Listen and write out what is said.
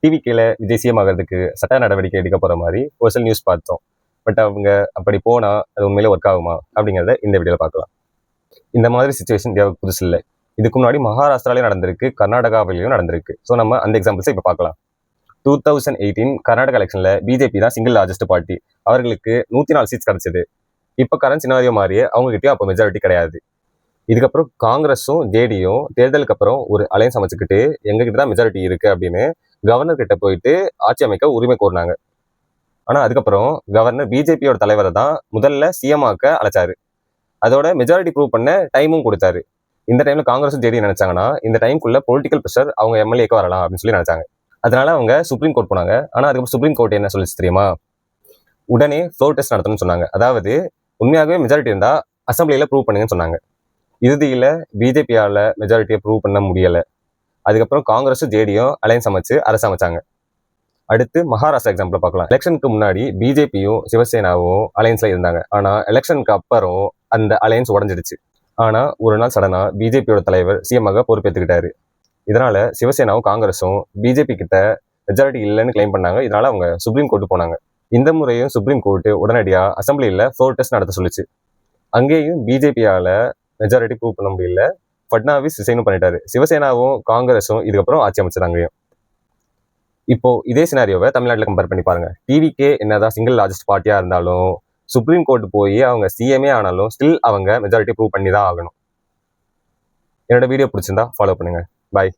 டிவிக்கேல Vijay CM ஆகிறதுக்கு சட்ட நடவடிக்கை எடுக்க போற மாதிரி ஒரு சில நியூஸ் பார்த்தோம். பட் அவங்க அப்படி போனா அது உண்மையிலே ஒர்க் ஆகுமா அப்படிங்கிறத இந்த வீடியோவில் பார்க்கலாம். இந்த மாதிரி சுச்சுவேஷன் இந்தியாவுக்கு புதுசு இல்லை. இதுக்கு முன்னாடி மகாராஷ்டிராலையும் நடந்திருக்கு, கர்நாடகாவிலையும் நடந்திருக்கு. ஸோ நம்ம அந்த எக்ஸாம்பிள்ஸை இப்போ பார்க்கலாம். 2018 கர்நாடகா எலெக்ஷன்ல பிஜேபி தான் சிங்கிள் லார்ஜஸ்ட் பார்ட்டி. அவர்களுக்கு 104 சீட்ஸ் கிடைச்சது. இப்போ கரண்ட் சினாரியோ மாதிரியே அவங்க கிட்டயும் அப்போ மெஜாரிட்டி கிடையாது. இதுக்கப்புறம் காங்கிரஸும் ஜேடியும் தேர்தலுக்கு அப்புறம் ஒரு அலையன்ஸ் அமைச்சுக்கிட்டு எங்ககிட்ட தான் மெஜாரிட்டி இருக்கு அப்படின்னு கவர்னர் கிட்ட போயிட்டு ஆட்சி அமைக்க உரிமை கோரினாங்க. ஆனா அதுக்கப்புறம் கவர்னர் பிஜேபியோட தலைவரை தான் முதல்ல சிஎம் ஆக்க அழைச்சாரு. அதோட மெஜாரிட்டி ப்ரூவ் பண்ண டைமும் கொடுத்தாரு. இந்த டைம்ல காங்கிரஸும் ஜேடி நினைச்சாங்கன்னா இந்த டைமுக்குள்ள பொலிட்டிக்கல் ப்ரெஷர் அவங்க எம்எல்ஏக்கு வரலாம் அப்படின்னு சொல்லி நினைச்சாங்க. அதனால அவங்க சுப்ரீம் கோர்ட் போனாங்க. ஆனா அதுக்கப்புறம் சுப்ரீம் கோர்ட் என்ன சொல்லிச்சு தெரியுமா? உடனே ஃப்ளோர் டெஸ்ட் நடத்தணும்னு சொன்னாங்க. அதாவது உண்மையாகவே மெஜாரிட்டி இருந்தா அசம்பிளியில ப்ரூவ் பண்ணுங்கன்னு சொன்னாங்க. இறுதியில பிஜேபியால மெஜாரிட்டியை ப்ரூவ் பண்ண முடியல. அதுக்கப்புறம் காங்கிரஸும் ஜேடியும் அலையன்ஸ் அமைச்சு அரசு அமைச்சாங்க. அடுத்து மகாராஷ்டிரா எக்ஸாம்பிள் பார்க்கலாம். எலெக்ஷனுக்கு முன்னாடி பிஜேபியும் சிவசேனாவும் அலையன்ஸ்ல இருந்தாங்க. ஆனா எலெக்ஷனுக்கு அப்புறம் அந்த அலையன்ஸ் உடஞ்சிடுச்சு. ஆனா ஒரு நாள் சடனா பிஜேபியோட தலைவர் சிஎம்மாக பொறுப்பேற்றுக்கிட்டாரு. இதனால சிவசேனாவும் காங்கிரஸும் பிஜேபி கிட்ட மெஜாரிட்டி இல்லைன்னு கிளைம் பண்ணாங்க. இதனால அவங்க சுப்ரீம் கோர்ட்டு போனாங்க. இந்த முறையும் சுப்ரீம் கோர்ட்டு உடனடியா அசம்பிளியில ஃப்ளோர் டெஸ்ட் நடத்த சொல்லிச்சு. அங்கேயும் பிஜேபியால மெஜாரிட்டி ப்ரூவ் பண்ண முடியல. ஃபட்னாவிஸ் ரிசைனும் பண்ணிட்டாரு. சிவசேனாவும் காங்கிரஸும் இதுக்கப்புறம் ஆட்சி அமைச்சதாங்க. இப்போ இதே சினாரியோவை தமிழ்நாட்டில் கம்பேர் பண்ணி பாருங்க. டிவிக்கே என்னதான் சிங்கிள் லார்ஜஸ்ட் பார்ட்டியா இருந்தாலும் சுப்ரீம் கோர்ட் போய் அவங்க சிஎம்ஏ ஆனாலும் ஸ்டில் அவங்க மெஜாரிட்டி ப்ரூவ் பண்ணி தான் ஆகணும். என்னோட வீடியோ பிடிச்சிருந்தா ஃபாலோ பண்ணுங்க. பாய்.